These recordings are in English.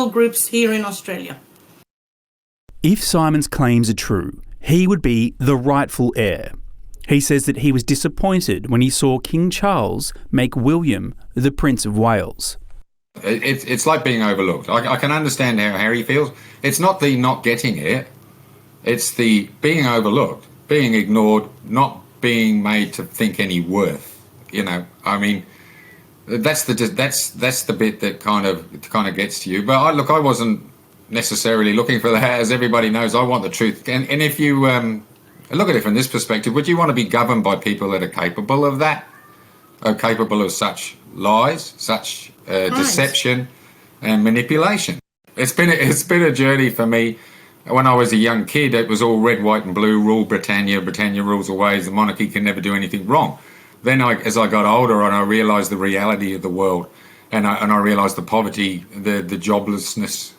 groups here in Australia. If Simon's claims are true, he would be the rightful heir. He says that he was disappointed when he saw King Charles make William the Prince of Wales. It's like being overlooked. I can understand how Harry feels. It's not the not getting it. It's the being overlooked, being ignored, not being made to think any worth. You know, I mean, that's the bit that kind of gets to you. But I wasn't necessarily looking for that. As everybody knows, I want the truth. And if you look at it from this perspective, would you want to be governed by people that are capable of that, are capable of such lies, such deception and manipulation? It's been a journey for me. When I was a young kid, it was all red, white and blue, rule Britannia, Britannia rules always, the monarchy can never do anything wrong. Then as I got older and I realised the reality of the world, and I realised the poverty, the joblessness,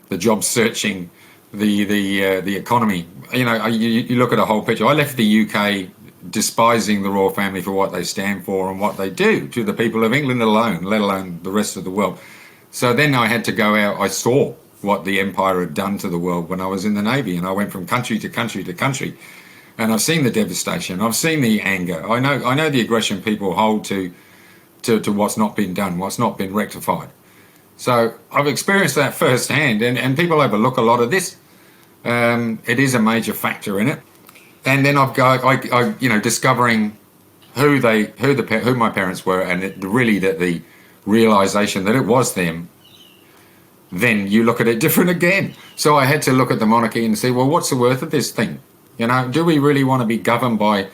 the job searching, the economy. You know, you look at a whole picture. I left the UK despising the royal family for what they stand for and what they do to the people of England alone, let alone the rest of the world. So then I had to go out. I saw what the empire had done to the world when I was in the Navy, and I went from country to country to country, and I've seen the devastation. I've seen the anger. I know the aggression people hold to what's not been done, what's not been rectified. So I've experienced that firsthand, and people overlook a lot of this. It is a major factor in it. And then I discovering who my parents were, and the realization that it was them. Then you look at it different again. So I had to look at the monarchy and say, well, what's the worth of this thing? You know, do we really want to be governed by,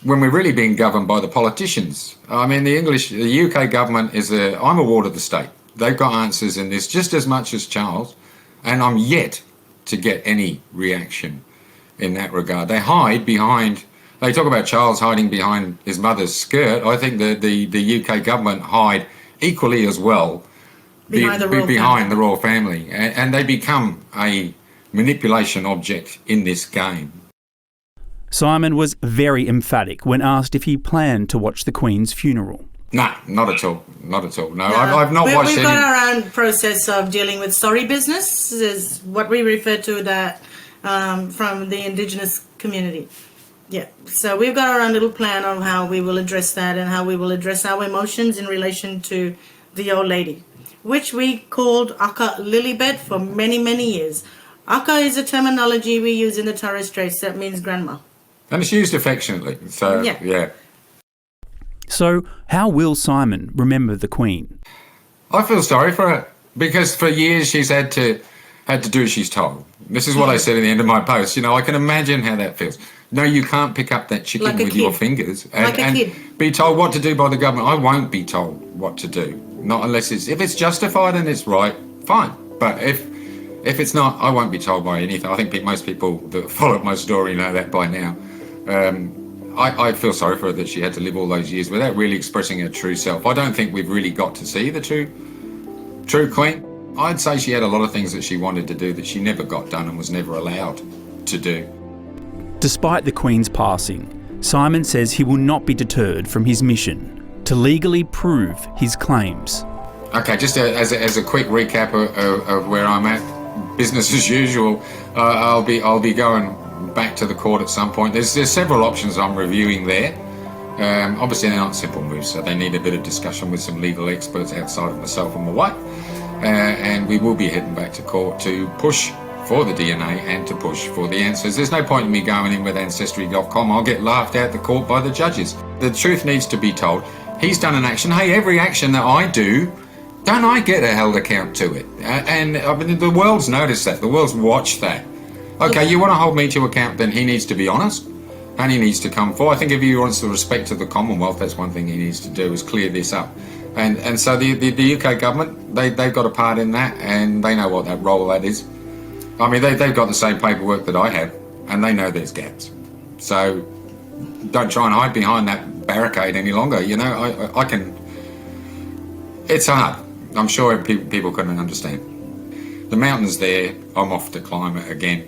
when we're really being governed by the politicians? I mean, the UK government I'm a ward of the state. They've got answers in this just as much as Charles, and I'm yet to get any reaction in that regard. They talk about Charles hiding behind his mother's skirt. I think that the UK government hide equally as well behind the royal family, and they become a manipulation object in this game. Simon was very emphatic when asked if he planned to watch the Queen's funeral. No, not at all. Not at all. No. I've not watched any. We've got our own process of dealing with sorry business, is what we refer to that from the Indigenous community. Yeah. So we've got our own little plan on how we will address that and how we will address our emotions in relation to the old lady, which we called Akka Lilybet for many, many years. Akka is a terminology we use in the Torres Straits that means grandma. And it's used affectionately. So, yeah. So how will Simon remember the Queen? I feel sorry for her, because for years she's had to do as she's told. This is what I said at the end of my post. You know, I can imagine how that feels. No, you can't pick up that chicken with your fingers and be told what to do by the government. I won't be told what to do, not unless if it's justified and it's right, fine. But if it's not, I won't be told by anything. I think most people that followed my story know that by now. I feel sorry for her that she had to live all those years without really expressing her true self. I don't think we've really got to see the true Queen. I'd say she had a lot of things that she wanted to do that she never got done and was never allowed to do. Despite the Queen's passing, Simon says he will not be deterred from his mission to legally prove his claims. Okay, just as a quick recap of where I'm at, business as usual. I'll be going back to the court at some point. There's several options I'm reviewing there. Obviously they're not simple moves, so they need a bit of discussion with some legal experts outside of myself and my wife. And we will be heading back to court to push for the DNA and to push for the answers. There's no point in me going in with Ancestry.com. I'll get laughed at the court by the judges. The truth needs to be told. He's done an action. Hey, every action that I do, don't I get a held account to it? And I mean, the world's noticed that. The world's watched that. Okay, you want to hold me to account, then he needs to be honest and he needs to come forward. I think if he wants the respect of the Commonwealth, that's one thing he needs to do, is clear this up. And so the UK government, they've got a part in that, and they know what that role that is. I mean, they've got the same paperwork that I have, and they know there's gaps. So don't try and hide behind that barricade any longer. You know, I can. It's hard. I'm sure people couldn't understand. The mountain's there. I'm off to climb it again.